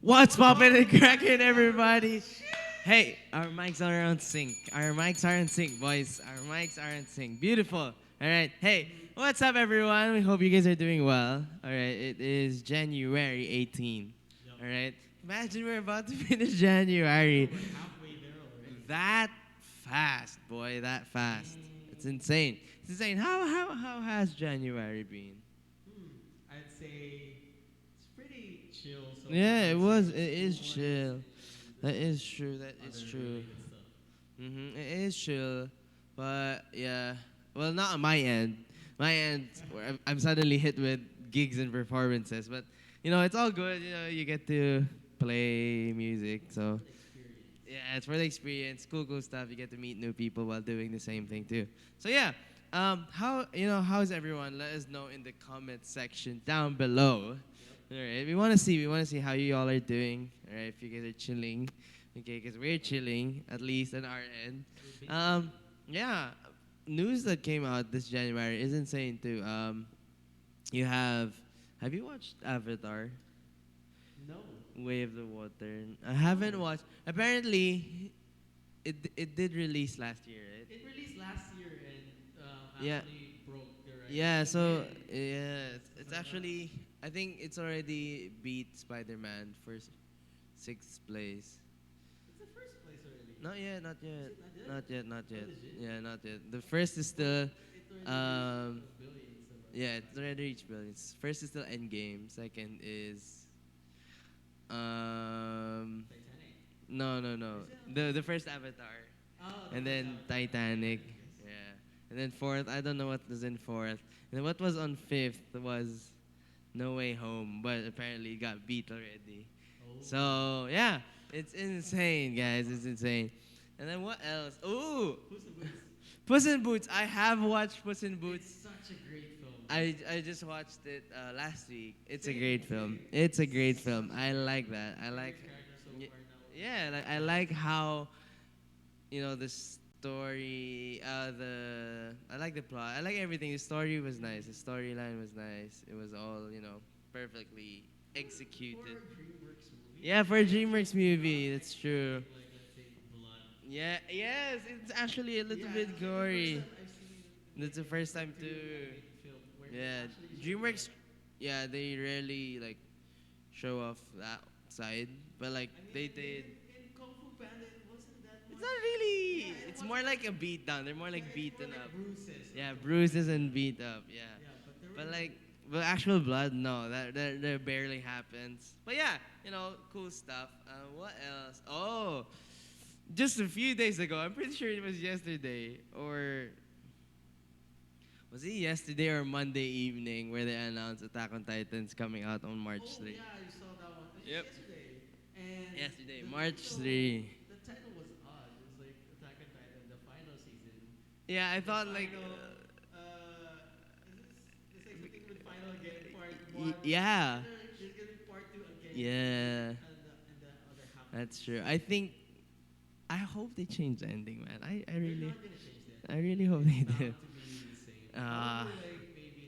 What's poppin' and crackin', everybody? Hey, our mics are on sync. Our mics are on sync, boys. Our mics are on sync. Beautiful. All right. Hey, what's up, everyone? We hope you guys are doing well. All right. It is January 18. All right. Imagine we're about to finish January. That fast, boy. That fast. It's insane. It's insane. How has January been? I'd say it's pretty chill so Yeah, far. it was. It School is was chill. That is and true. That is other true. related stuff. It is chill, but yeah. Well, not on my end. My end, where I'm suddenly hit with gigs and performances. But it's all good. You get to play music, so For the experience. yeah, it's for the experience. Cool, cool stuff. You get to meet new people while doing the same thing too. So yeah. How's everyone? Let us know in the comment section down below. All right, we want to see how you all are doing. All right, if you guys are chilling, okay, because we're chilling at least on our end. We've been Um, yeah, news that came out this January is insane too. You have you watched Avatar? no. Way of the Water. I haven't watched. Apparently, it did release last year, right? It released last year and Yeah. actually broke the record Yeah, so again. yeah, it's So now actually I think it's already beat Spider-Man for sixth place. it's the first place already. Not yet, not Is yet, it not yet? not yet, not Oh, yet. legit? Yeah, not yet. The first is still, It already um, reached a billion. So yeah, it's already reached billions. First is still Endgame. Second is, Titanic. no, no, no. Is it on The first? first Avatar, Oh, the and first then Avatar. Titanic. Yes. Yeah, and then fourth. I don't know what was in fourth. And then what was on fifth was No Way Home, but apparently it got beat already. Oh. So yeah, it's insane, guys. It's insane. And then what else? Ooh, Who's the Boots? Puss in Boots. I have watched Puss in It's Boots. such a great film. I just watched it last week. It's a Same, great film. same. It's a great Such film. a I great like film. that. I like. Favorite character so y- far now. Yeah, like I like how the story, the I like the plot. I like everything. The story was nice. The storyline was nice. It was all perfectly For executed. a DreamWorks movie. Yeah, for a DreamWorks It's movie, not that's true. expecting like let's say blood. Yeah, yes, it's actually a little Yeah, bit it's like gory. the That's the first time I've seen like first time a Dream too. animated film where it Yeah, actually shows DreamWorks. blood. Yeah, they rarely like show off that side, but like I mean, they like did. in Kung Fu Panda, it wasn't that It's much. not really. Yeah, it It's wasn't more that like a beat down. They're more Yeah, like it's more beaten like up. bruises. Yeah, on Kung Fu bruises Panda. and beat up. Yeah, Yeah, but there but was like, but actual blood, no, that barely happens. But yeah, cool stuff. What else? Oh, just a few days ago. I'm pretty sure it was yesterday, or was it yesterday or Monday evening where they announced Attack on Titan's coming out on March Oh 3. yeah, I saw that one. It was Yep. yesterday. And Yesterday, the March title, 3. the title was odd. It was like Attack on Titan, the final season. Yeah, I The thought like, final, is this it's like something with final again, part one. yeah, There's gonna be part two again. yeah, And the other half. that's true. I hope they change the ending, man. I They're really, not gonna change that. I really hope It's they bound do. to be the same. Ah. Probably like maybe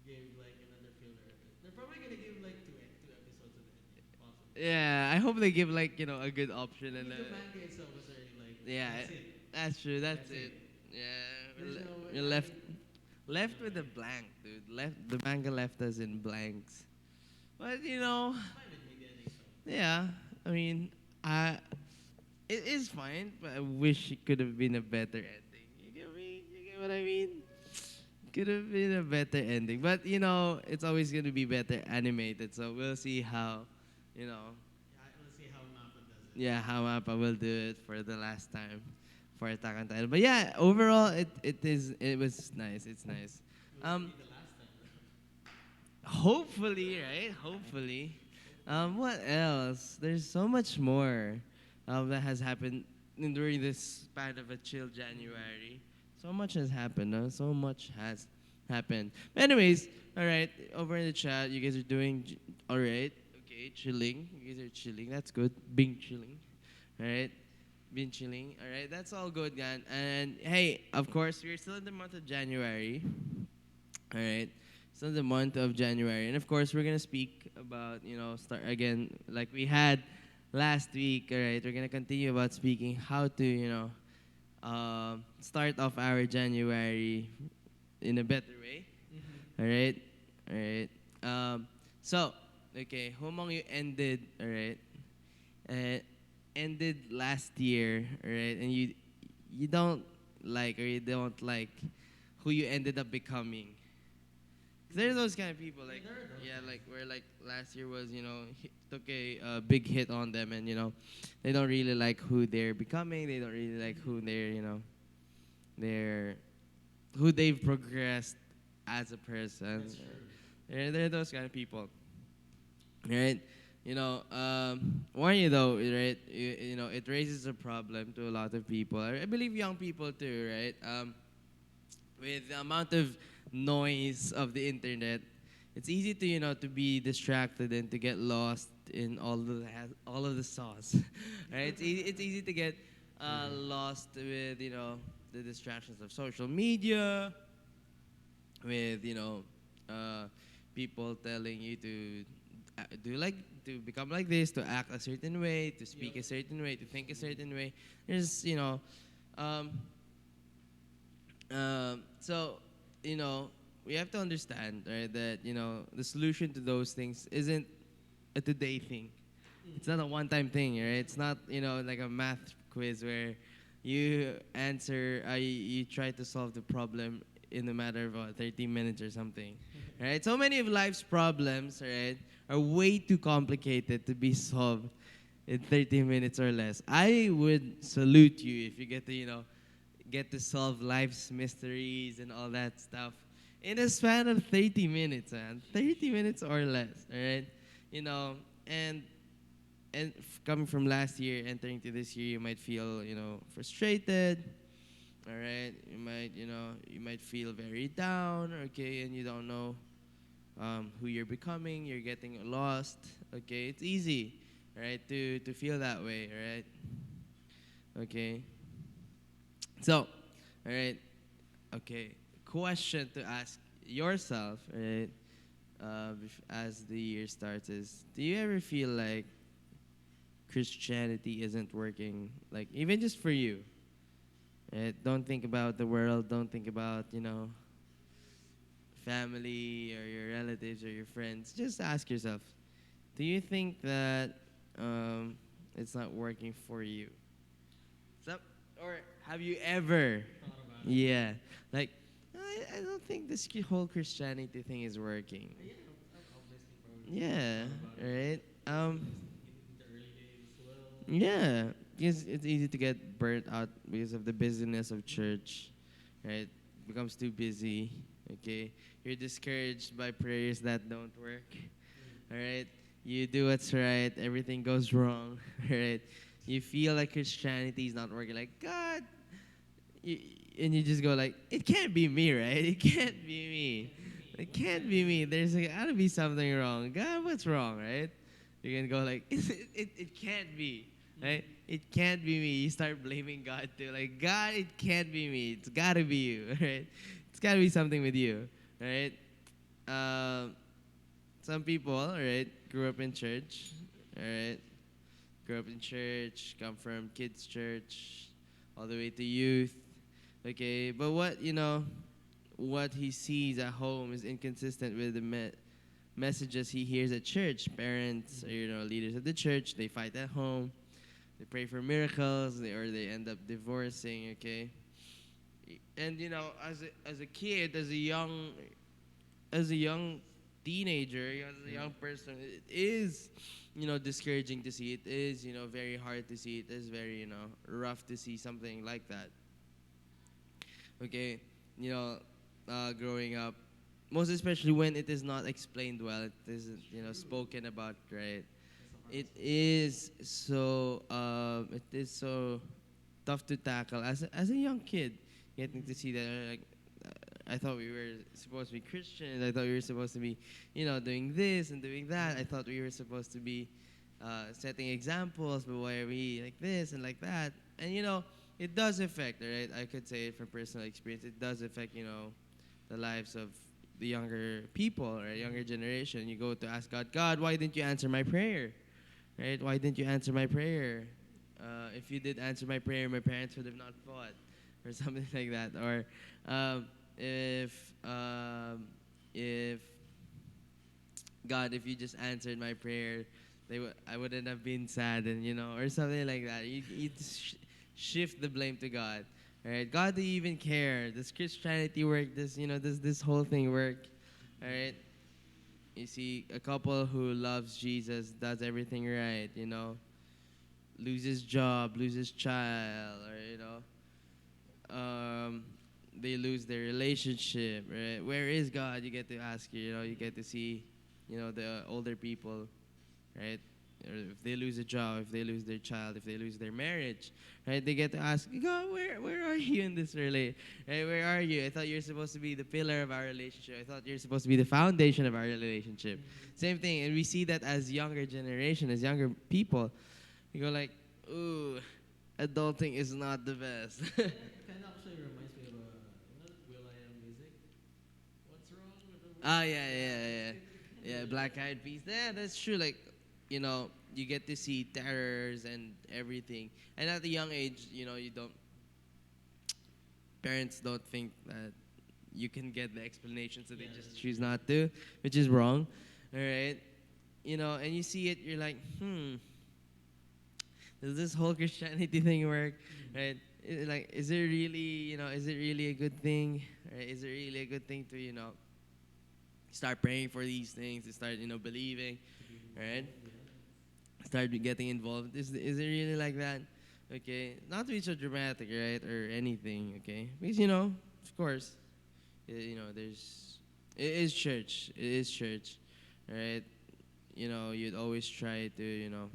give like another filler. They're probably gonna give like two episodes of the ending, possibly. Yeah, I hope they give like a good option I and mean, the manga itself was already like, yeah, that's it. that's true. That's That's it. it. Yeah, There's no way. we're I left mean, left no with a way. blank, dude. Left the manga left us in blanks. But It's fine with me, the ending though. yeah. I mean, I it is fine, but I wish it could have been a better ending. You get me? You get what I mean? Could have been a better ending, but it's always gonna be better animated. So we'll see how, you know, Yeah, let's see how Mappa does it. yeah, how Mappa will do it for the last time for Attack on Titan. But yeah, overall, it was nice. It's nice. Will it Um, be the last time? hopefully, right? Hopefully. What else? There's so much more that has happened during this span of a chill January. So much has happened. So much has happened. But anyways, all right. Over in the chat, you guys are doing all right. Okay, chilling. You guys are chilling. That's good. Being chilling. All right. Been chilling. All right. That's all good, man. And hey, of course, we're still in the month of January. All right. So the month of January, and of course we're gonna speak about start again like we had last week. All right, we're gonna continue about speaking how to start off our January in a better way. All right, all right. So okay, how long you ended? All right, uh, ended last year. All right, and you don't like or you don't like who you ended up becoming. 'Cause there's those kind of people like There are those yeah, guys. like where like last year was took a big hit on them, and they don't really like who they're becoming. They don't really like who they're who they've progressed as a person. That's true. They're those kind of people, right? Warn you though, right? It raises a problem to a lot of people. I believe young people too, right? With the amount of noise of the internet, it's easy to to be distracted and to get lost in all of the sauce. Right? It's easy to get lost with the distractions of social media, with people telling you to do like to become like this, to act a certain way, to speak a certain way, to think a certain way. There's um, so, we have to understand, right, that, the solution to those things isn't a today thing. It's not a one-time thing, right? It's not, like a math quiz where you answer, you try to solve the problem in a matter of 30 minutes or something, right? So many of life's problems, right, are way too complicated to be solved in 30 minutes or less. I would salute you if you get to solve life's mysteries and all that stuff in a span of 30 minutes, man. 30 minutes or less, all right? You know, and coming from last year, entering to this year, you might feel, frustrated, all right? You might feel very down, okay, and you don't know who you're becoming. You're getting lost, okay? It's easy, all right, to feel that way, all right? Okay. So, all right, okay. Question to ask yourself, right, as the year starts is: do you ever feel like Christianity isn't working? Like even just for you, right? Don't think about the world. Don't think about family or your relatives or your friends. Just ask yourself: do you think that it's not working for you? So, or have you ever? Thought about it. Yeah, like I don't think this whole Christianity thing is working. Yeah, I've obviously probably Yeah, thought about it. right. In the early days as well. Yeah, because it's easy to get burnt out because of the busyness of church, right? Becomes too busy. Okay, you're discouraged by prayers that don't work. All right, you do what's right, everything goes wrong. Right, you feel like Christianity is not working. Like God, you, and you just go like, it can't be me, right? It can't be me. It can't be me. There's gotta be something wrong. God, what's wrong, right? You're gonna go like, it can't be, right? It can't be me. You start blaming God too. Like, God, it can't be me. It's gotta be you, right? It's gotta be something with you, right? Um, some people, all right, grew up in church, all right? Grew up in church, come from kids' church, all the way to youth. Okay, but what he sees at home is inconsistent with the messages he hears at church. Parents, or, leaders of the church, they fight at home. They pray for miracles, or they end up divorcing. Okay, and as a kid, as a young teenager, as a young person, it is discouraging to see. It is very hard to see. It is very rough to see something like that. Okay, growing up, most especially when it is not explained well, it isn't spoken about, right? It is so tough to tackle as a young kid, getting to see that like I thought we were supposed to be Christians. I thought we were supposed to be doing this and doing that. I thought we were supposed to be setting examples, but why are we like this and like that? And it does affect, right? I could say it from personal experience. It does affect the lives of the younger people or younger generation, you go to ask God, God, why didn't you answer my prayer? Right? Why didn't you answer my prayer? If you did answer my prayer, my parents would have not fought, or something like that. Or um, if God, if you just answered my prayer, I wouldn't have been sad, and or something like that. You shift the blame to God. All right, God, do you even care? Does Christianity work? Does this whole thing work? All right. You see, a couple who loves Jesus does everything right. Loses job, loses child, or they lose their relationship. Right? Where is God? You get to ask. You get to see, the older people, right? Or if they lose a job, if they lose their child, if they lose their marriage, right? They get to ask, God, where are you in this relate? Right? Where are you? I thought you're supposed to be the pillar of our relationship. I thought you're supposed to be the foundation of our relationship. Same thing, and we see that as younger generation, as younger people. You go like, ooh, adulting is not the best. That kind of actually reminds me of Will I Am music. What's wrong with the Ah, yeah. Yeah, Black Eyed Peas. Yeah, that's true. Like, you get to see terrors and everything. And at a young age, you don't, parents don't think that you can get the explanation, so they Yeah, just that's choose true. not to, which is wrong. All right? And you see it, you're like, does this whole Christianity thing work? Right? Like, is it really a good thing? Right? Is it really a good thing to, start praying for these things, to start, believing, right? Start getting involved. Is it really like that? Okay, not to be so dramatic, right, or anything. Okay, because of course, it is church. It is church, right? You'd always try to,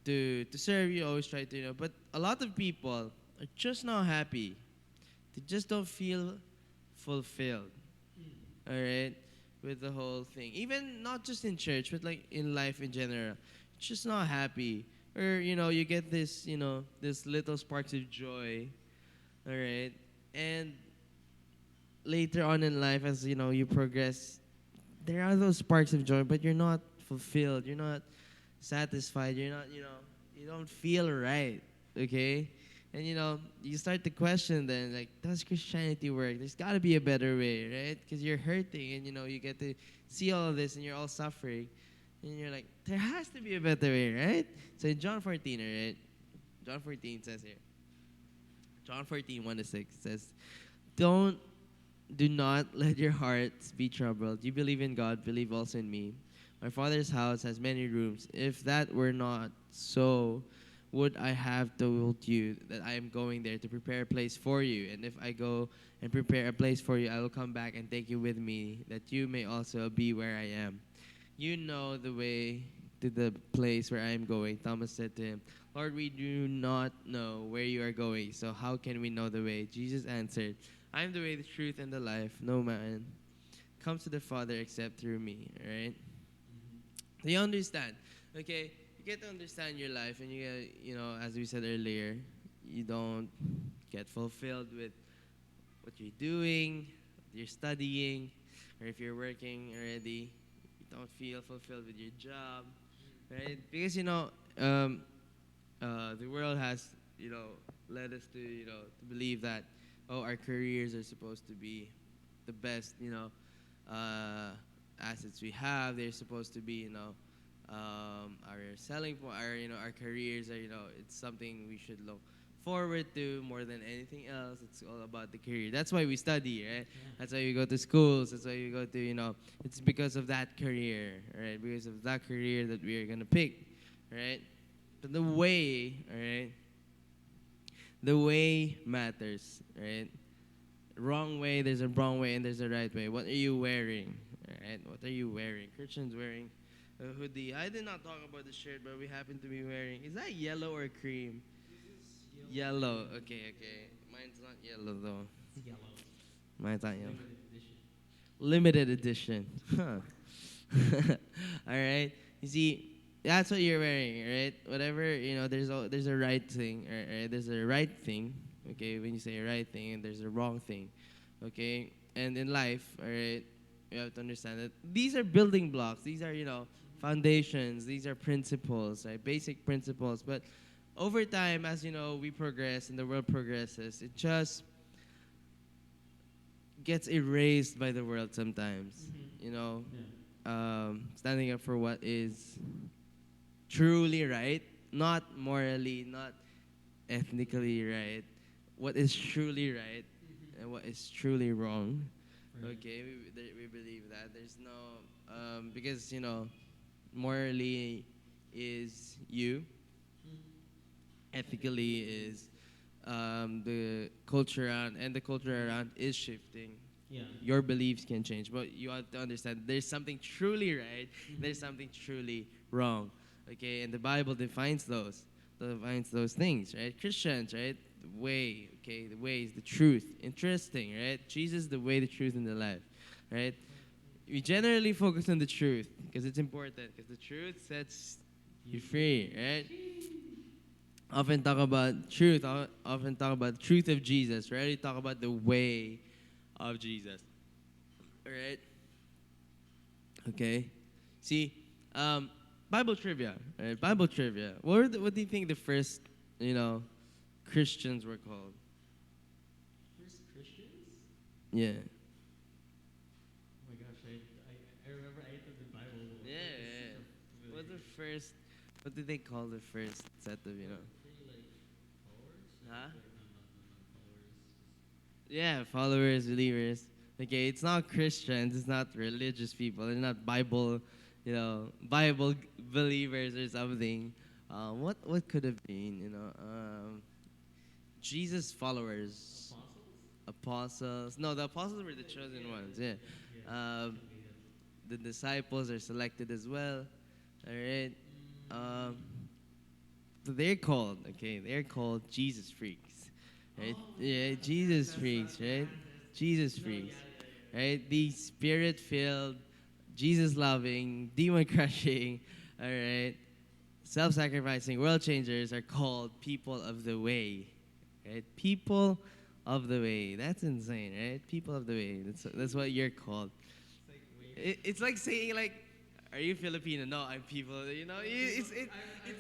to serve. You always try to, but a lot of people are just not happy. They just don't feel fulfilled. All right, with the whole thing. Even not just in church, but like in life in general. Just not happy. Or, you get this, this little sparks of joy. All right. And later on in life, as you progress, there are those sparks of joy, but you're not fulfilled. You're not satisfied. You're not, you don't feel right. Okay? And you start to question then, like, does Christianity work? There's got to be a better way, right? Because you're hurting, and you get to see all of this, and you're all suffering, and you're like, there has to be a better way, right? So in John 14, right? John 14 says here, John 14, 1 to 6 says, don't do not let your hearts be troubled. You believe in God, believe also in me. My Father's house has many rooms. If that were not so, would I have told you that I am going there to prepare a place for you? And if I go and prepare a place for you, I will come back and take you with me, that you may also be where I am. You know the way to the place where I am going. Thomas said to him, Lord, we do not know where you are going, so how can we know the way? Jesus answered, I am the way, the truth, and the life. No man comes to the Father except through me. All right? So you understand, okay? You get to understand your life, and you get, as we said earlier, you don't get fulfilled with what you're doing, what you're studying, or if you're working already, you don't feel fulfilled with your job, right? Because the world has led us to to believe that our careers are supposed to be the best assets we have. They're supposed to be our selling point. Our careers are it's something we should look forward to more than anything else. It's all about the career. That's why we study, right? Yeah. That's why we go to schools. That's why we go to It's because of that career, right? Because of that career that we are gonna pick, right? But the way, all right? The way matters, right? Wrong way, there's a wrong way, and there's a right way. What are you wearing? Right? What are you wearing? Christian's wearing a hoodie. I did not talk about the shirt, but we happen to be wearing. Is that yellow or cream? Yellow. Okay. Mine's not yellow though. It's yellow. Mine's not yellow. Limited edition. Limited edition. Huh. All right. You see, that's what you're wearing, right? Whatever there's a right thing, right? There's a right thing. Okay, when you say a right thing, and there's a wrong thing. Okay, and in life, all right, you have to understand that these are building blocks. These are, foundations. These are principles, right? Basic principles. But over time, as we progress and the world progresses, it just gets erased by the world sometimes. You know, standing up for what is truly right, not morally, not ethnically right, what is truly right and what is truly wrong. Right. Okay, we believe that there's no because morally is you, ethically is the culture around, and the culture around is shifting. Yeah. Your beliefs can change, but you have to understand there's something truly right, there's something truly wrong. Okay, and the Bible defines those things, right? Christians, right? The way, okay, the way is the truth. Interesting, right? Jesus, the way, the truth, and the life, right? We generally focus on the truth because it's important, because the truth sets you free, right? Often talk about truth, often talk about the truth of Jesus, rarely talk about the way of Jesus. All right? Okay. See, Bible trivia, right? Bible trivia. What do you think the first, Christians were called? First Christians? Yeah. Oh my gosh, I remember I entered the Bible. Yeah, yeah. What the first? What did they call the first set of, Pretty like followers? Huh? Like, not followers. Yeah, followers, believers. Okay, it's not Christians, it's not religious people, they're not Bible believers or something. What could have been, Jesus followers, apostles. No, the apostles were the chosen ones. Yeah, um, the disciples are selected as well. All right. Um, so they're called. Okay, they're called Jesus freaks. Right? Yeah, Jesus freaks. Right? Jesus freaks. Right? These spirit-filled, Jesus-loving, demon-crushing. All right. Self-sacrificing world changers are called people of the way. Right? People of the way. That's insane, right? People of the way. That's what you're called. It's like saying like, are you Filipino? No, I'm people. It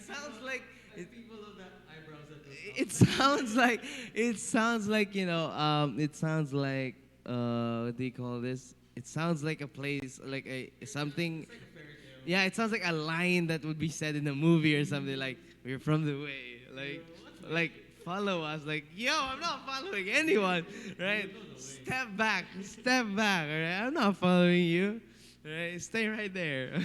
sounds like People of the eyebrows at the it sounds like it sounds like it sounds like what do you call this? It sounds like a place like a something. It's like a fairy tale. Yeah, it sounds like a line that would be said in a movie or something like we're from the way. Like follow us. Like, yo, I'm not following anyone. Right? Step back. Step back. Alright? I'm not following you. Right? Stay right there.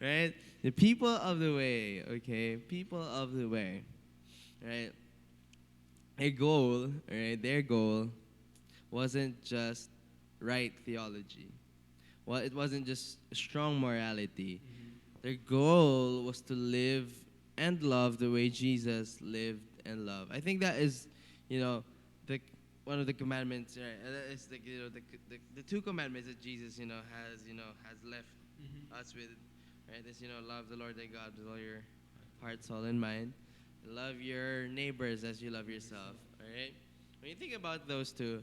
Right? The people of the way, okay? People of the way. Right? Their goal wasn't just right theology. Well, it wasn't just strong morality. Their goal was to live and love the way Jesus lived and loved. I think that is, the one of the commandments. Right? That is the two commandments that Jesus, has left us with. Right? Is love the Lord thy God with all your heart, soul, and mind. Love your neighbors as you love yourself. All right. When you think about those two,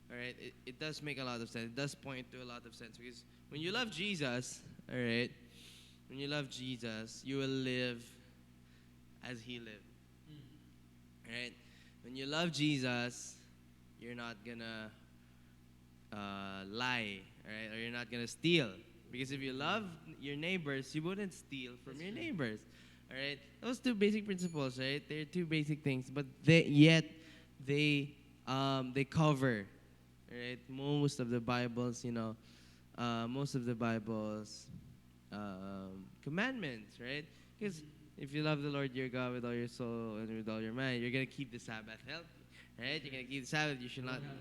all right, it does make a lot of sense. It does point to a lot of sense because when you love Jesus, all right, when you love Jesus, you will live as he lived. Right? When you love Jesus, you're not gonna lie, right? Or you're not gonna steal. Because if you love your neighbors, you wouldn't steal from your neighbors. All right? Those two basic principles, right? They're two basic things, but they cover, right? Most of the Bible's, commandments, right? Because if you love the Lord your God with all your soul and with all your mind, you're gonna keep the Sabbath healthy, right? You're gonna keep the Sabbath.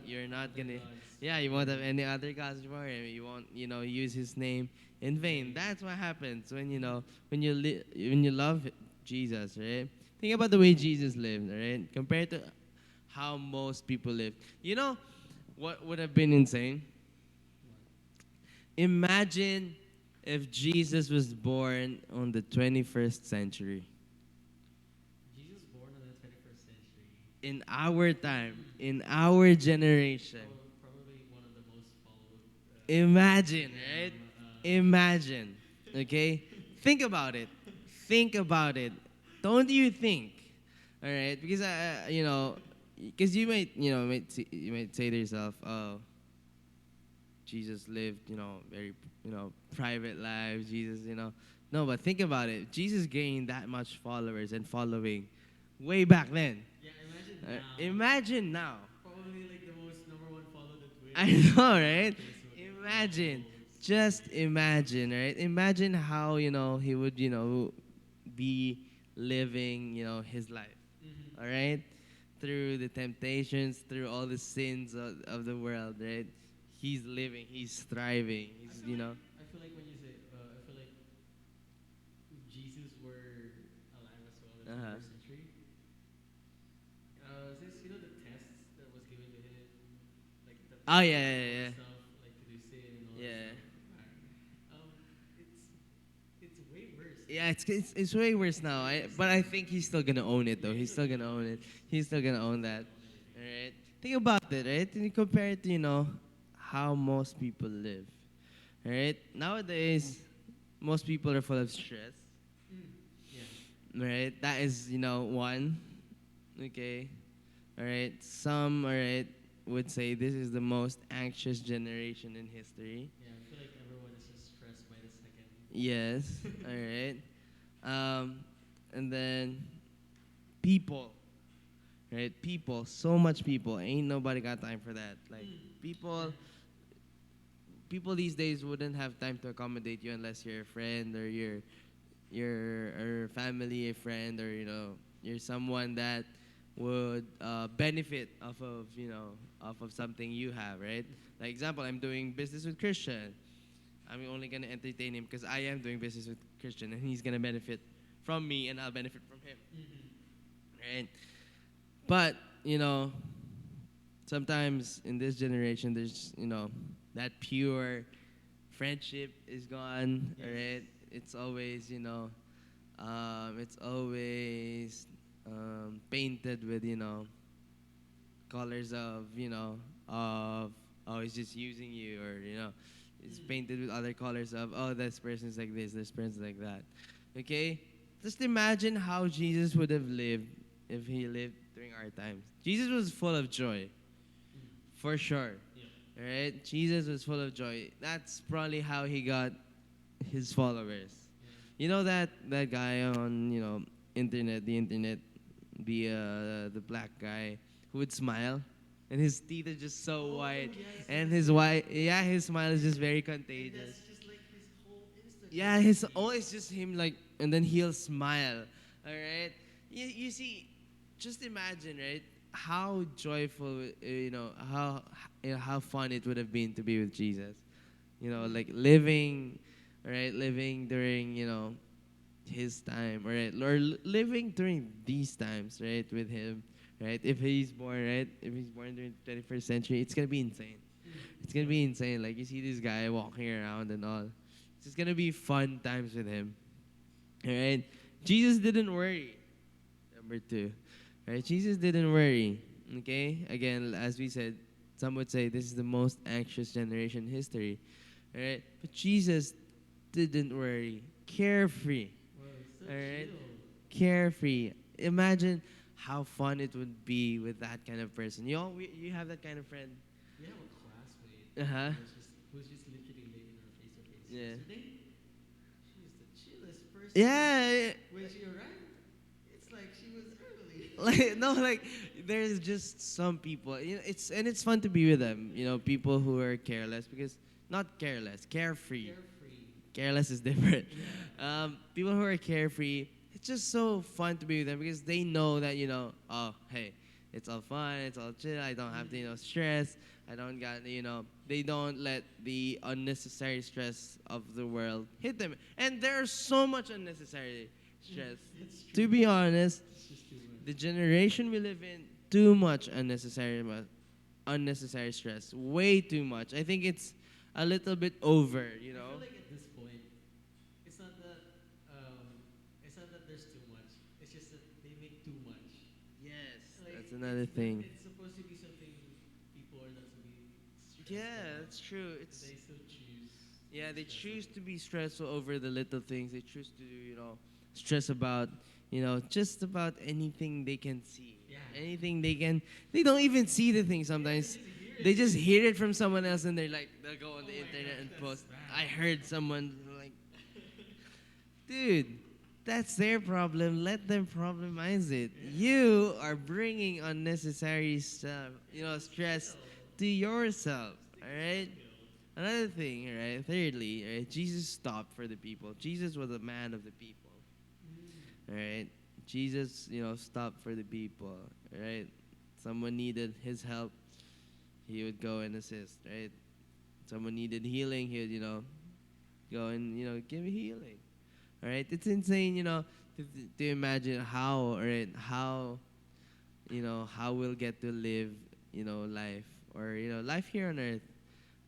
You're not gonna, yeah, you won't have any other gods before him. You won't, use his name in vain. That's what happens when when you love Jesus, right? Think about the way Jesus lived, right? Compared to how most people live. You know what would have been insane? Imagine if Jesus was born on the 21st century. Jesus born in the 21st century. In our time, in our generation. Probably Imagine, right? uh, Imagine. Okay? Think about it. Think about it. Don't you think? All right? Because because you might say to yourself, "Oh, Jesus lived, very, private life. Jesus. No, but think about it. Jesus gained that much followers and following way back then. yeah, imagine now. Imagine now. Probably like the most number one followed on I Twitter. know, right? Facebook, Imagine. posts. Just imagine, right? Imagine how, he would, be living, his life. Mm-hmm. All right? Through the temptations, through all the sins of the world, right? He's living, he's thriving. I feel like when you say, I feel like if Jesus were alive as well in the Uh-huh. first century, since you know the tests that was given to him, like the Oh, and yeah, all yeah, that stuff, like to do sin and all yeah. that Yeah. stuff. It's way worse. Yeah, it's way worse now. But I think he's still gonna own it though. He's still gonna own it. He's still gonna own that. All right. Think about it, right? And you compare it to how most people live. All right. Nowadays, most people are full of stress. Mm. Yeah. Right. That is one. Okay. All right. Some would say this is the most anxious generation in history. Yeah, I feel like everyone is just stressed by the second. Yes. All right. Um, and then people, right? People, so much people. Ain't nobody got time for that. Like people, people these days wouldn't have time to accommodate you unless you're a friend or your family, a friend, or you're someone that would benefit off of something you have, right? Like example, I'm doing business with Christian. I'm only gonna entertain him because I am doing business with Christian, and he's gonna benefit from me, and I'll benefit from him, Mm-hmm. right? But sometimes in this generation, there's that pure friendship is gone, Yes. right? It's always painted with colors of oh, he's just using you, or it's painted with other colors of, oh, this person's like this person's like that. Okay, just imagine how Jesus would have lived if he lived during our times. Jesus was full of joy, Mm. for sure. Yeah. All right, Jesus was full of joy. That's probably how he got his followers. Yeah. You know that guy on the internet, the black guy who would smile, and his teeth are just so Oh, white, yes, and yes, his yes. white, yeah, his smile is just very And contagious. that's just like his whole Instagram. Yeah, his always just him, like, and then he'll smile. All right, you see, just imagine, right? How joyful, how fun it would have been to be with Jesus. Like living, right? Living during his time, right? Or living during these times, right? With him, right? If he's born, right? If he's born during the 21st century, it's gonna be insane. It's gonna be insane. Like you see this guy walking around and all. It's just gonna be fun times with him. Alright? Jesus didn't worry. Number two. Right? Jesus didn't worry. Okay? Again, as we said, some would say this is the most anxious generation in history. Alright? But Jesus didn't worry. Carefree. Wow, so Alright? chill. Carefree. Imagine how fun it would be with that kind of person. You have that kind of friend. We have a classmate Uh-huh. who's just literally living our face to face. Yeah. Yesterday, she was the chillest person. Yeah. When she arrived, it's like she was early. Like no, like there's just some people. It's fun to be with them. People who are careless, because not careless, carefree. Carefree. Careless is different. People who are carefree, it's just so fun to be with them because they know that oh, hey, it's all fun, it's all chill. I don't have to stress. I don't got They don't let the unnecessary stress of the world hit them, and there's so much unnecessary stress. It's true. To be honest, It's just too much. the generation we live in, too much unnecessary stress, way too much. I think it's a little bit over. I feel like at this point, it's not that there's too much. It's just that they make too much. Yes, Like, that's another thing. It's supposed to be something people are not to be Yeah, that's true. It's They still choose. yeah, they Stress choose over. to be stressful over the little things. They choose to, stress about, just about anything they can see. Yeah. Anything they can. They don't even see the thing sometimes. They just hear it from someone else and they'll go on Oh the my internet gosh, and that's post. bad. I heard someone like, dude, that's their problem. Let them problemize it. You are bringing unnecessary stuff, stress to yourself. All right. Another thing, right? Thirdly, right? Jesus stopped for the people. Jesus was a man of the people. All right. Jesus, stopped for the people. Right. Someone needed his help, he would go and assist. Right. Someone needed healing, he would, go and give healing. All right. It's insane, to imagine how, right? How we'll get to live, life or life here on earth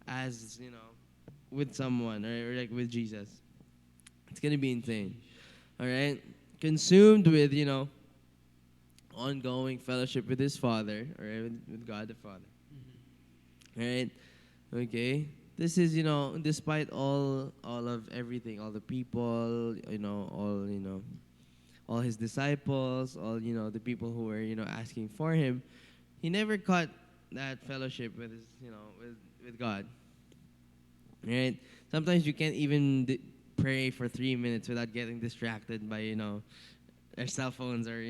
as with someone or like with Jesus. It's gonna be insane. All right, consumed with ongoing fellowship with his Father, all right, with God the Father. All right, okay. This is despite all of everything, all the people, all his disciples, all the people who were asking for him, he never cut that fellowship with his with God. Right? Sometimes you can't even pray for 3 minutes without getting distracted by our cell phones or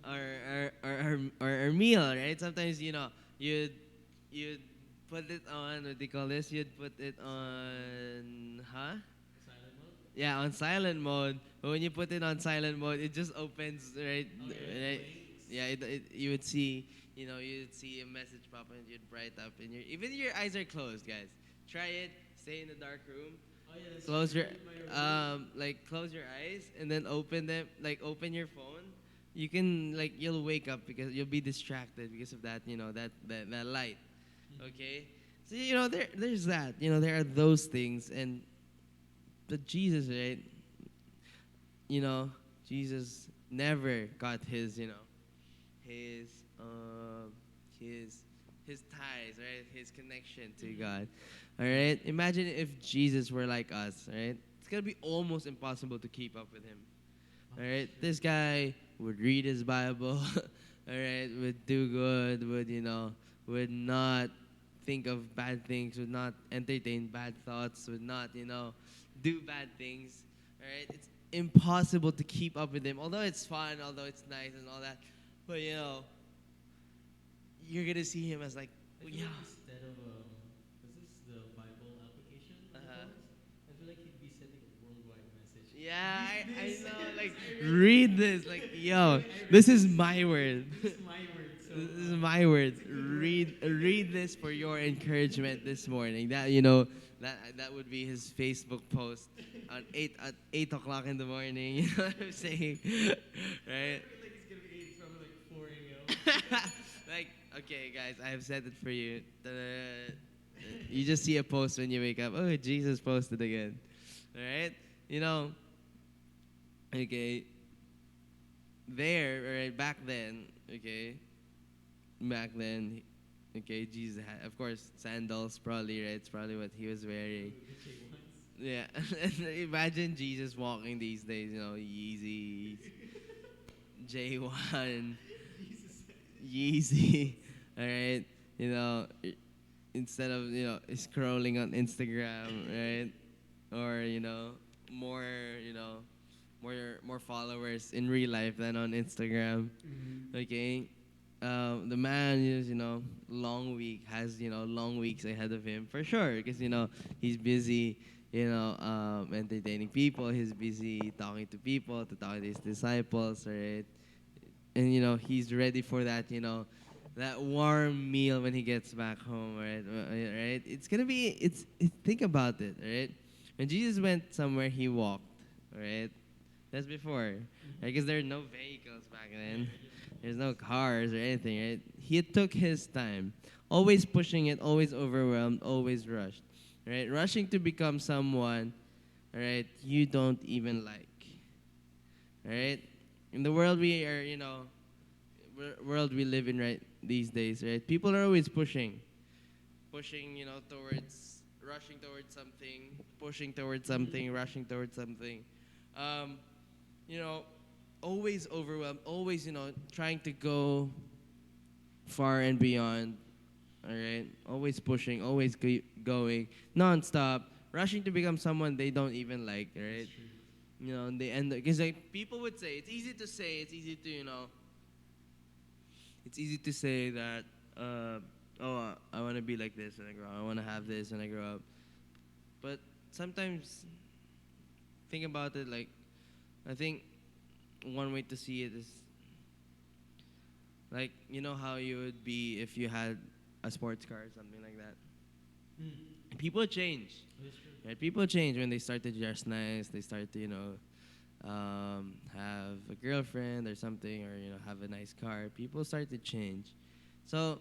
our meal. Right? Sometimes you'd put it on, what do you call this? You'd put it on, huh? Silent mode? Yeah, on silent mode. But when you put it on silent mode, it just opens, right? Oh yeah, it Right? blinks. Yeah, you would see, you'd see a message pop and you'd bright up, and even your eyes are closed, guys. Try it. Stay in the dark room. Oh yeah, that's Close true. your, My room. close your eyes and then open them. Like open your phone. You can you'll wake up because you'll be distracted because of that, that light. Okay. So there's that. There are those things, and but Jesus, right? Jesus never got his um his his ties, right? His connection to God. All right? Imagine if Jesus were like us, right? It's going to be almost impossible to keep up with him. All right? This guy would read his Bible, all right? Would do good, would not think of bad things, would not entertain bad thoughts, would not, do bad things. All right? It's impossible to keep up with him. Although it's fun, although it's nice and all that. But you're gonna see him as like, I feel yeah, like instead of is this the Bible application on the uh-huh. phones? I feel like he'd be sending a worldwide message. Yeah, Read I this. know. Like, I read this. Like, yo, I read this is my word. This is my word. So This is my words. it's a good Read this for your encouragement this morning. That would be his Facebook post on 8 o'clock in the morning. You know what I'm saying, right? I feel like it's gonna be from like 4 a.m. Like, okay, guys, I have said it for you. You just see a post when you wake up. Oh, Jesus posted again. All right, okay. There, all right, back then, okay, back then, okay, Jesus had, of course, sandals, probably, right? It's probably what he was wearing. The J ones. Yeah, imagine Jesus walking these days, Yeezys, J1, Jesus. Yeezy, all right, instead of scrolling on Instagram, right, or more, more followers in real life than on Instagram. Okay, the man is has long weeks ahead of him for sure because he's busy entertaining people. He's busy talking to people, to talk to his disciples, right? And he's ready for that that warm meal when he gets back home, right? Right? It's gonna be think about it, right? When Jesus went somewhere, he walked, right? That's before, right? Because there are no vehicles back then. There's no cars or anything, right? He took his time, always pushing it, always overwhelmed, always rushed, right? Rushing to become someone, right? You don't even like, right? In the world we are, world we live in right these days, right? People are always pushing, pushing, towards rushing towards something, pushing towards something, rushing towards something. Um, you know, always overwhelmed, always, trying to go far and beyond. All right, always pushing, always going, nonstop, rushing to become someone they don't even like. Right, That's true. they end because like people would say it's easy to say, it's easy to it's easy to say that I want to be like this when I grow up. I want to have this when I grow up. But sometimes think about it like I think one way to see it is like how you would be if you had a sports car or something like that. People change. That's true. Right? People change when they start to dress nice. They start to have a girlfriend or something, or have a nice car. People start to change. So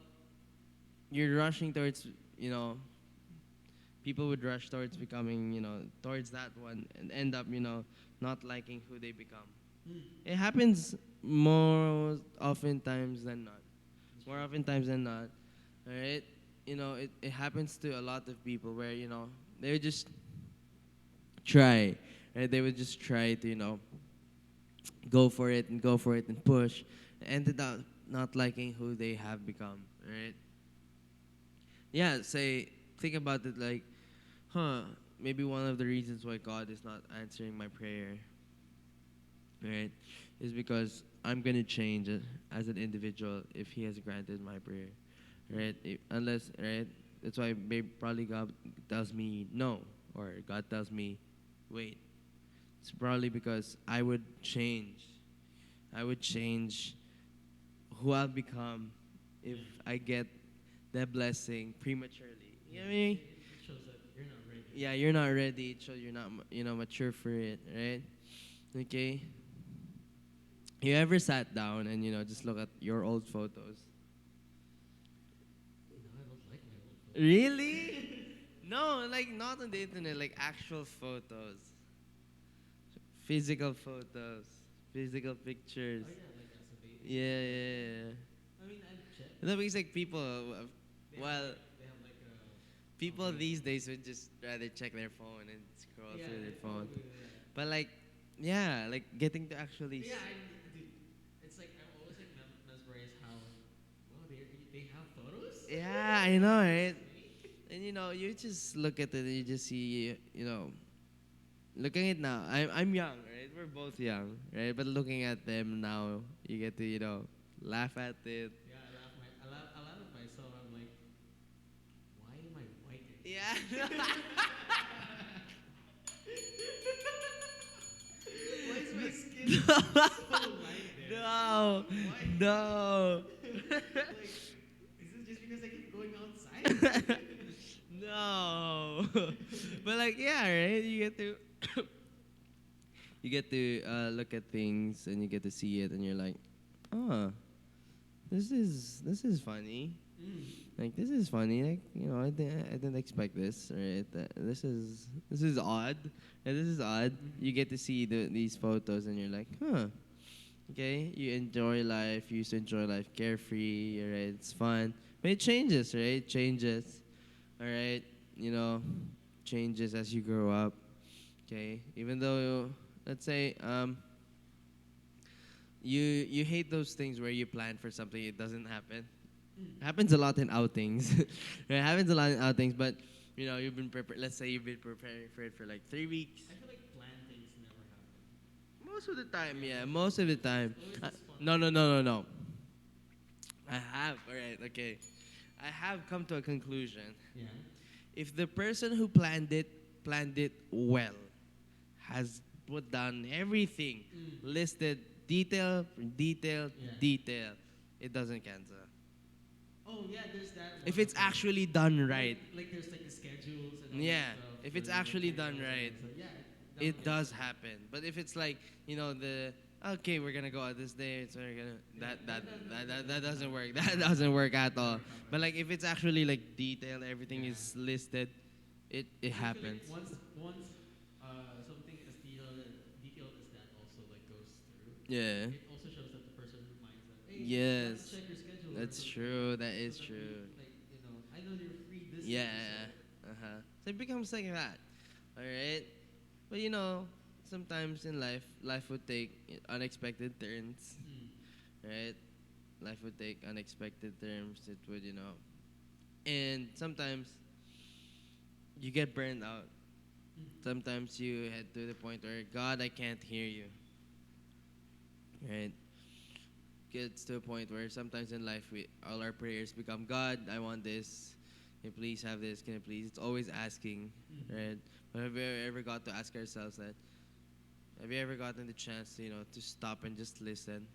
you're rushing towards people would rush towards becoming towards that one and end up not liking who they become. It happens more often times than not. More often times than not. All right. It happens to a lot of people where they would just try, right? They would just try to go for it and go for it and push, ended up not liking who they have become, right? Yeah, think about it like, maybe one of the reasons why God is not answering my prayer, right, is because I'm gonna change as an individual if He has granted my prayer, right? Unless, right, that's why maybe probably God tells me no, or God tells me wait. It's probably because I would change. I would change who I'll become if I get that blessing prematurely. You know what I mean? It shows that you're not ready. Yeah, you're not ready. It shows you're not, mature for it, right? Okay. You ever sat down and just look at your old photos? No, I don't like my old photos. Really? No, like not on the internet, like actual photos, physical photos, physical pictures. Oh yeah, like as a baby. Yeah, yeah, yeah. I mean, I've checked. No, because like people, They have like a. people these days would just rather check their phone and scroll Yeah, through they their phone. probably, yeah. But like, yeah, like getting to actually. Yeah, dude, it's like I'm always like mesmerized how, wow, they have photos. Yeah, I know, right? Me? And you just look at it and you just see, looking at now. I'm young, right? We're both young, right? But looking at them now, you get to laugh at it. Yeah, I laugh at myself. I'm like, why am I white? Yeah. Why is my skin so light there? No, Why? no, Like, is it just because I keep going outside? no. But like, yeah, right? You get to look at things and you get to see it, and you're like, oh, this is funny. Like this is funny. Like I didn't expect this. Right? This is odd. Yeah, this is odd. You get to see these photos and you're like, huh. Okay, you enjoy life. You used to enjoy life carefree. Right? It's fun, but it changes. Right? It changes. All right. Changes as you grow up. Okay, even though let's say you hate those things where you plan for something, it doesn't happen. Happens a lot in outings. Right? Happens a lot in outings, but you've been let's say you've been preparing for it for like 3 weeks. I feel like planned things never happen. Most of the time, yeah, most of the time. Always this fun. No. I have. All right, okay. I have come to a conclusion. Yeah. If the person who planned it well, has put down everything, listed detail, detail, Yeah. detail, it doesn't cancel. Oh yeah, there's that. If one it's as well. actually done right, Like there's like the schedules and all Yeah, that stuff. if it's the actually timetables done and right, stuff. Yeah, that it one does gets- happen. But if it's like the okay, we're gonna go out this day, so we're gonna that doesn't work. That doesn't work at all. But like if it's actually like detailed, everything Yeah. is listed, it I feel like happens. once something as detailed as that also like goes through, Yeah. it also shows that the person reminds them, hey, you have Yes. to check your schedule. or That's something. true. That is So that true. like I know you're free this Yeah. So it becomes like that. All right. But sometimes in life, life would take unexpected turns. Right. Life would take unexpected turns. It would, and sometimes you get burned out. Sometimes you head to the point where God, I can't hear you. Right. Gets to a point where sometimes in life we all our prayers become God, I want this. Can you please have this? Can you please? It's always asking, right? But have we ever got to ask ourselves that? Have you ever gotten the chance to to stop and just listen,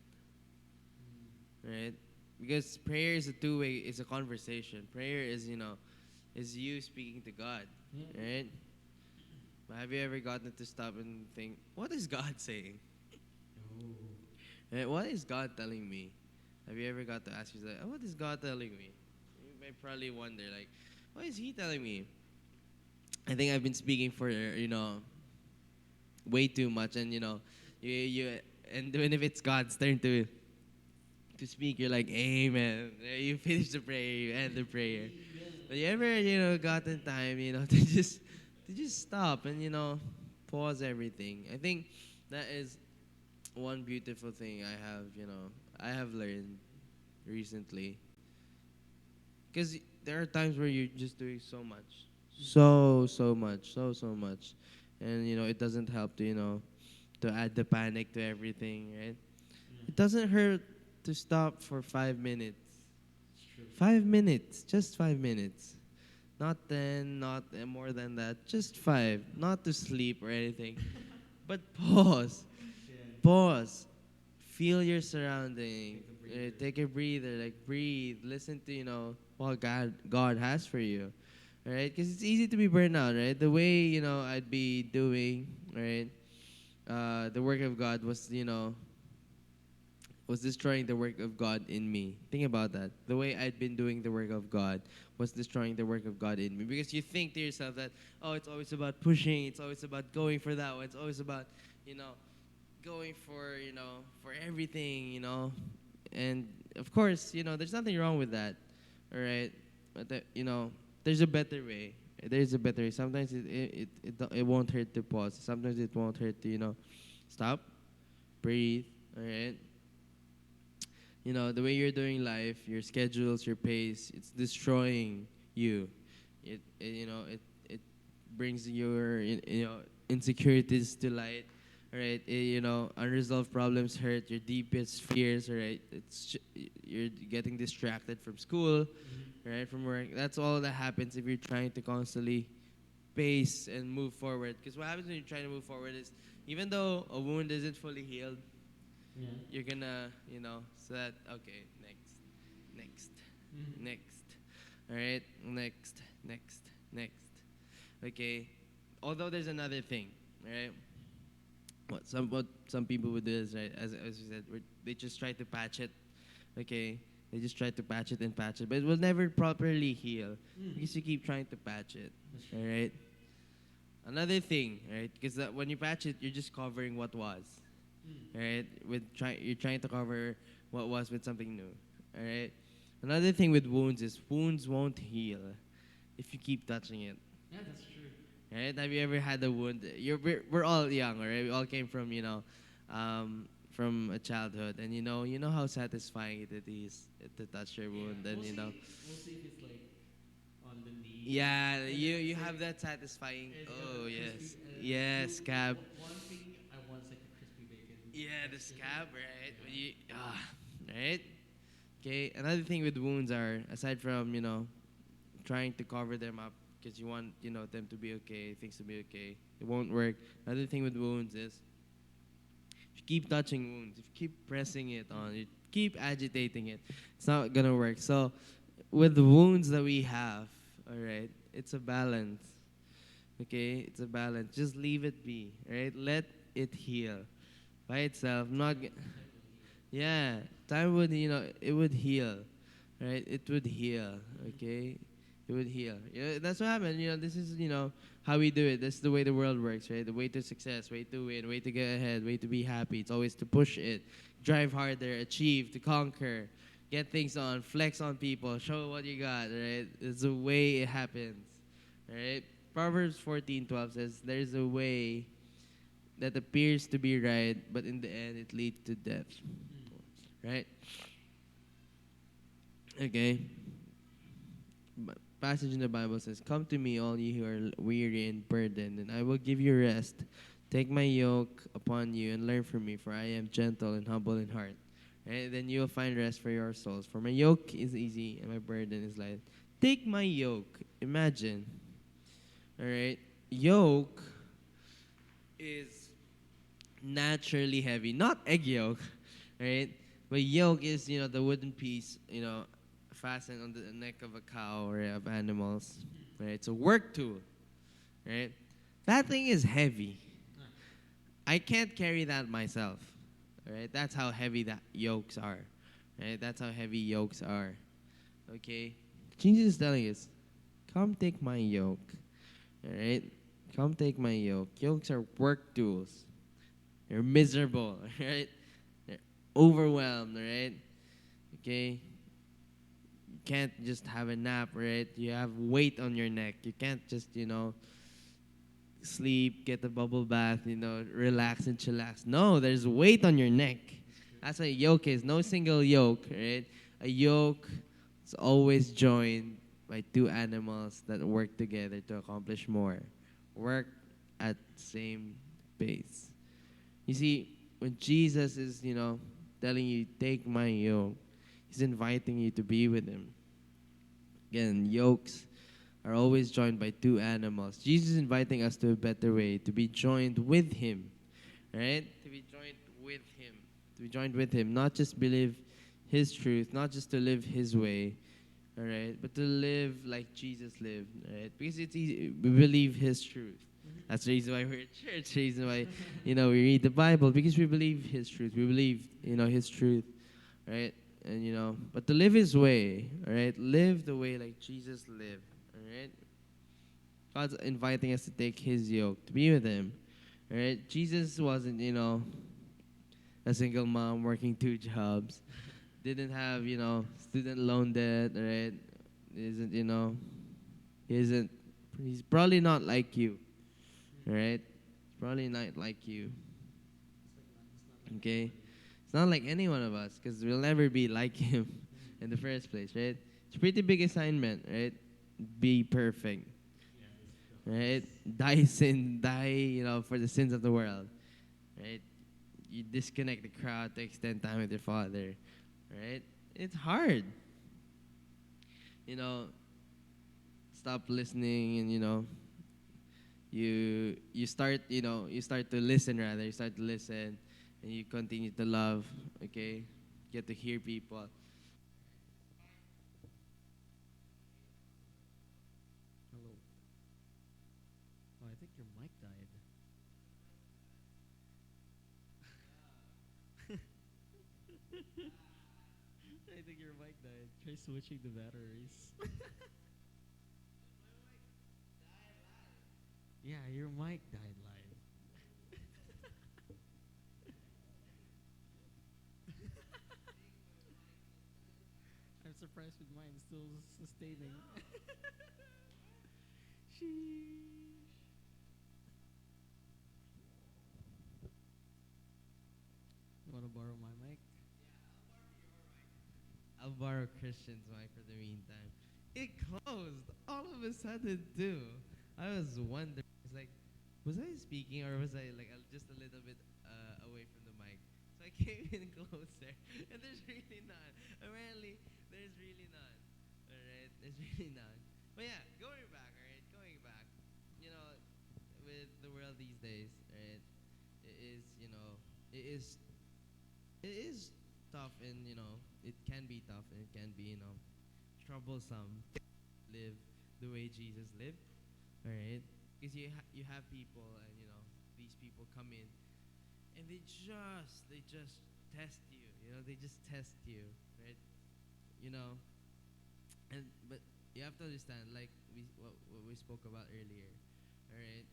right? Because prayer is a two-way. It's a conversation. Prayer is is you speaking to God, right? But have you ever gotten to stop and think, what is God saying? Right? What is God telling me? Have you ever got to ask yourself, what is God telling me? You may probably wonder, like, what is He telling me? I think I've been speaking for way too much, and you and even if it's God's turn to speak, you're like, Amen. You finish the prayer, you end the prayer. But you ever gotten time to just stop and pause everything? I think that is one beautiful thing I have learned recently. Because there are times where you're just doing so much, so much, so much, and it doesn't help to add the panic to everything, right? It doesn't hurt to stop for 5 minutes. 5 minutes, just 5 minutes. Not 10, not more than that. Just five. Not to sleep or anything. But pause. Pause. Feel your surrounding. Take a breather. Like breathe. Listen to what God has for you. Right? Because it's easy to be burned out, right? The way I'd be doing, right? The work of God was destroying the work of God in me. Think about that. The way I'd been doing the work of God was destroying the work of God in me. Because you think to yourself that, oh, it's always about pushing, it's always about going for that one, it's always about, going for everything, And of course, there's nothing wrong with that. All right? But there's a better way. There's a better way. Sometimes it won't hurt to pause. Sometimes it won't hurt to, stop, breathe, all right? The way you're doing life, your schedules, your pace, it's destroying you. It brings your insecurities to light. All right, unresolved problems hurt your deepest fears. All right, you're getting distracted from school, right, from work. That's all that happens if you're trying to constantly pace and move forward. Because what happens when you're trying to move forward is, even though a wound isn't fully healed, you're gonna, so that, okay, next, next, all right, next, okay. Although there's another thing, all right. What some people would do is, right, as you said, they just try to patch it, okay. They just try to patch it and patch it, but it will never properly heal because you keep trying to patch it, all right. Another thing, right, because when you patch it, you're just covering what was. Right? You're trying to cover what was with something new. All right. Another thing with wounds is wounds won't heal if you keep touching it. Yeah, that's true. Right? Have you ever had a wound? We're all young, right? We all came from from a childhood, and you know how satisfying it is to touch your wound, and We'll see if it's like on the knee. Yeah, you it's have like- that satisfying. it's Oh got the yes, crispy, yes, scab. One thing I want is like a crispy bacon. Yeah, the texture. scab, right? Right? Okay, another thing with wounds are, aside from, trying to cover them up because you want, them to be okay, things to be okay, it won't work. Another thing with wounds is, if you keep touching wounds, if you keep pressing it on, you keep agitating it, it's not gonna work. So, with the wounds that we have, all right, it's a balance. Okay, it's a balance. Just leave it be, right? Let it heal by itself. Yeah, time would, it would heal, right? It would heal, okay? It would heal. Yeah, that's what happened. This is, how we do it. That's the way the world works, right? The way to success, way to win, way to get ahead, way to be happy. It's always to push it, drive harder, achieve, to conquer, get things on, flex on people, show what you got, right? It's the way it happens, right? Proverbs 14:12 says, "There's a way that appears to be right, but in the end it leads to death." Right? Okay. Passage in the Bible says, "Come to me, all you who are weary and burdened, and I will give you rest. Take my yoke upon you and learn from me, for I am gentle and humble in heart." Right? Then you will find rest for your souls. For my yoke is easy and my burden is light. Take my yoke. Imagine. All right? Yoke is naturally heavy, not egg yolk, right? But yoke is, the wooden piece, fastened on the neck of a cow or of animals, right? It's a work tool, right? That thing is heavy. I can't carry that myself, right? That's how heavy that yokes are, right? That's how heavy yokes are, okay? Jesus is telling us, come take my yoke, all right? Come take my yoke. Yokes are work tools. They're miserable, right? They're overwhelmed, right? Okay? You can't just have a nap, right? You have weight on your neck. You can't just, sleep, get a bubble bath, relax and chillax. No, there's weight on your neck. That's what a yoke is. No single yoke, right? A yoke is always joined by two animals that work together to accomplish more. Work at same pace. You see, when Jesus is, telling you, take my yoke, he's inviting you to be with him. Again, yokes are always joined by two animals. Jesus is inviting us to a better way, to be joined with him, right? To be joined with him. To be joined with him, not just believe his truth, not just to live his way, all right, but to live like Jesus lived, right? Because it's easy, we believe his truth. That's the reason why we're at church. The reason why, we read the Bible, because we believe his truth. We believe, his truth, right? And but to live his way, all right? Live the way like Jesus lived, all right? God's inviting us to take his yoke, to be with him, all right? Jesus wasn't, a single mom working two jobs. Didn't have, student loan debt, all right? Isn't, he's probably not like you. Right? It's probably not like you. Okay? It's not like any one of us because we'll never be like him in the first place, right? It's a pretty big assignment, right? Be perfect. Right? Die, for the sins of the world. Right? You disconnect the crowd to extend time with your father. Right? It's hard. Stop listening and, you start to listen, rather you start to listen and you continue to love, okay, get to hear people. Hello. Oh, I think your mic died. I think your mic died. Try switching the batteries. Yeah, your mic died live. I'm surprised with mine still sustaining. Sheesh. You want to borrow my mic? I'll borrow Christian's mic for the meantime. It closed all of a sudden too. I was wondering, it's like, was I speaking or was I like just a little bit away from the mic? So I came in closer, and there's really none. Apparently, there's really none. All right, there's really none. But yeah, going back. All right, going back. You know, with the world these days, right? It is, it is, it is tough, and it can be tough, and it can be, troublesome. Live the way Jesus lived. All right, because you have people, and these people come in, and they just test you. They just test you, right? You know, and but you have to understand, like what we spoke about earlier. All right,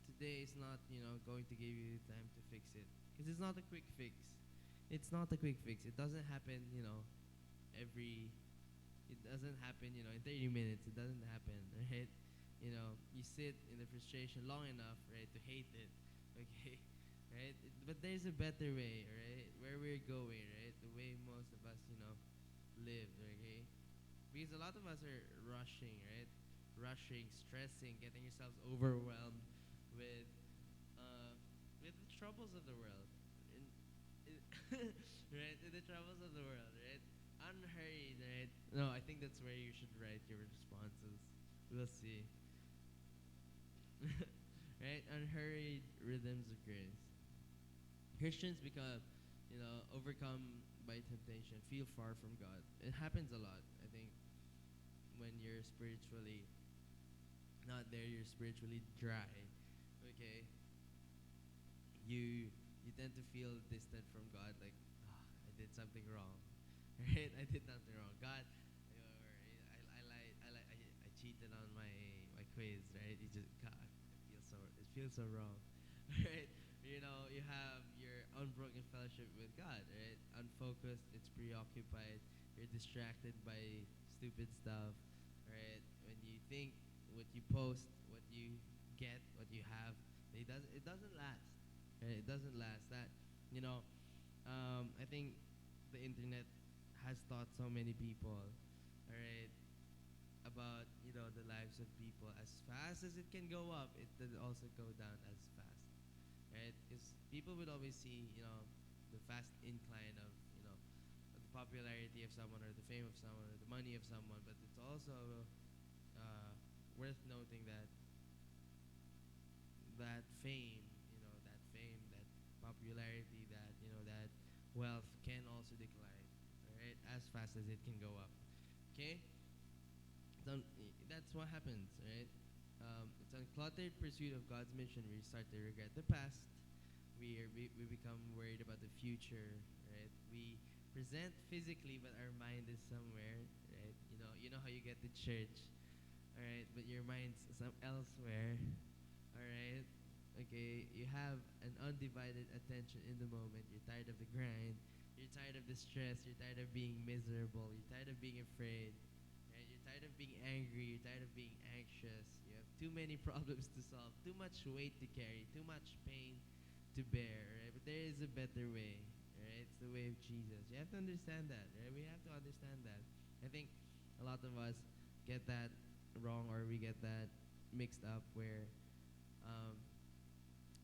today is not going to give you time to fix it, because it's not a quick fix. It's not a quick fix. It doesn't happen, every it doesn't happen, in 30 minutes. It doesn't happen, right? You sit in the frustration long enough, right, to hate it, okay? Right? But there's a better way, right? Where we're going, right? The way most of us, live, okay? Because a lot of us are rushing, right? Rushing, stressing, getting yourselves overwhelmed with, uh, with the troubles of the world. Right? With the troubles of the world, right? Unhurried, right? No, I think that's where you should write your responses. We'll see. Right? Unhurried rhythms of grace. Christians become, overcome by temptation, feel far from God. It happens a lot, I think, when you're spiritually not there, you're spiritually dry. Okay? You tend to feel distant from God, like, I did something wrong. Right? I did something wrong. God, or I lied, I cheated on my quiz, right? You just, God, it feels so wrong. Right? You have your unbroken fellowship with God, right? Unfocused, it's preoccupied, you're distracted by stupid stuff, right? When you think what you post, what you get, what you have, it doesn't last. Right? It doesn't last. I think the internet has taught so many people, all right, about the lives of people. As fast as it can go up, it does also go down as fast, right? Because people would always see the fast incline of the popularity of someone or the fame of someone or the money of someone, but it's also uh, worth noting that fame, that popularity, that wealth can also decline, right? As fast as it can go up. Okay? So that's what happens, right? It's uncluttered pursuit of God's mission. We start to regret the past. We become worried about the future, right? We present physically, but our mind is somewhere, right? You know how you get to church, all right, but your mind's some elsewhere, all right. Okay, you have an undivided attention in the moment. You're tired of the grind. You're tired of the stress. You're tired of being miserable. You're tired of being afraid. Right? You're tired of being angry. You're tired of being anxious. You have too many problems to solve. Too much weight to carry. Too much pain to bear. Right? But there is a better way. Right? It's the way of Jesus. You have to understand that. Right? We have to understand that. I think a lot of us get that wrong, or we get that mixed up, where um,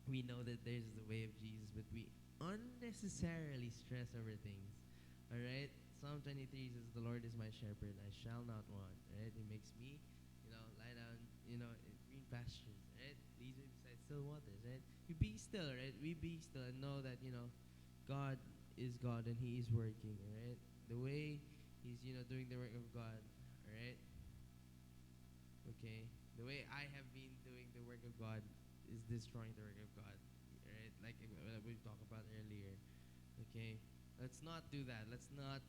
we know that there's the way of Jesus, but we unnecessarily stress over things. All right? Psalm 23 says, "The Lord is my shepherd; I shall not want." Right? He makes me, lie down, in green pastures. Right? Leads me beside still waters. Right? We be still. Right? We be still and know that God is God and He is working. Right? The way He's doing the work of God. All right? Okay? The way I have been doing the work of God is destroying the work of God. Right? Like we talked about earlier. Okay? Let's not do that. Let's not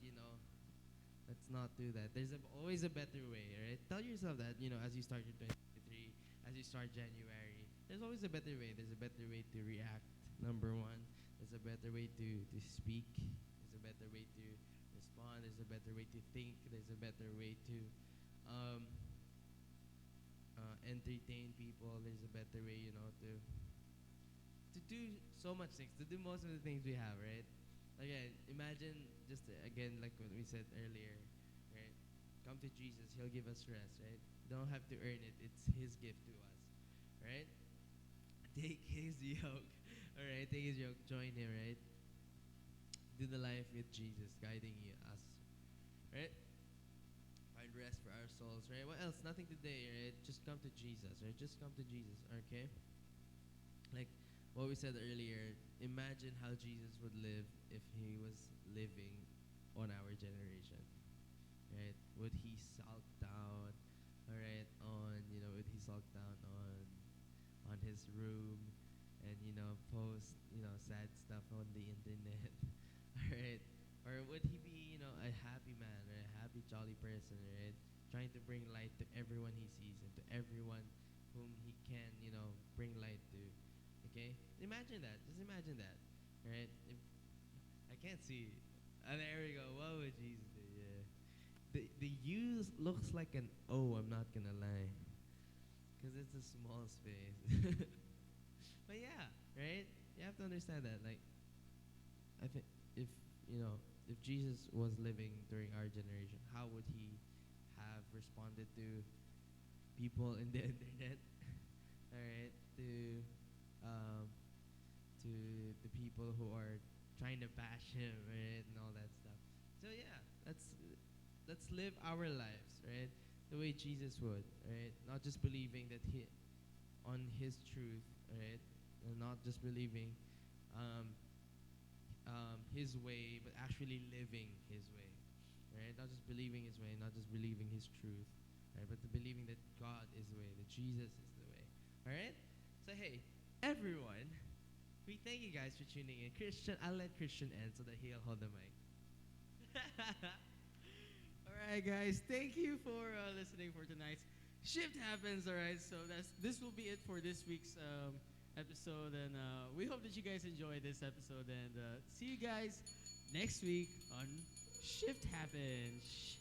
do that. There's always a better way, right? Tell yourself that, as you start your 2023, as you start January, there's always a better way. There's a better way to react, number one. There's a better way to speak. There's a better way to respond. There's a better way to think. There's a better way to um, entertain people. There's a better way, to do so much things, to do most of the things we have, right? Again, imagine just again, like what we said earlier, right? Come to Jesus, He'll give us rest, right? You don't have to earn it; it's His gift to us, right? Take His yoke, all right? Take His yoke, join Him, right? Do the life with Jesus, guiding us, right? Find rest for our souls, right? What else? Nothing today, right? Just come to Jesus, right? Just come to Jesus, okay? Like what we said earlier, imagine how Jesus would live if He was living on our generation, right? Would He sulk down, all right, would He sulk down on His room and, post, sad stuff on the internet, all right? Or would He be, a happy man or a happy, jolly person, right? Trying to bring light to everyone He sees and to everyone whom He can, bring light to. Okay? Imagine that. Just imagine that. Right? If, I can't see. Oh, there we go. What would Jesus do? Yeah. the U looks like an O. I'm not gonna lie, because it's a small space. But yeah, right? You have to understand that. Like, I think if you know if Jesus was living during our generation, how would he have responded to people in the internet? All right, um, to the people who are trying to bash him, right, and all that stuff. So yeah, let's live our lives, right, the way Jesus would, right? Not just believing that he on his truth, right, and not just believing um, his way, but actually living his way, right? Not just believing his way, not just believing his truth, right? But the believing that God is the way, that Jesus is the way, all right? So hey, everyone, we thank you guys for tuning in. Christian, I'll let Christian end so that he'll hold the mic. All right, guys. Thank you for listening for tonight's shift happens. All right, so this will be it for this week's episode, and we hope that you guys enjoyed this episode. And see you guys next week on Shift Happens.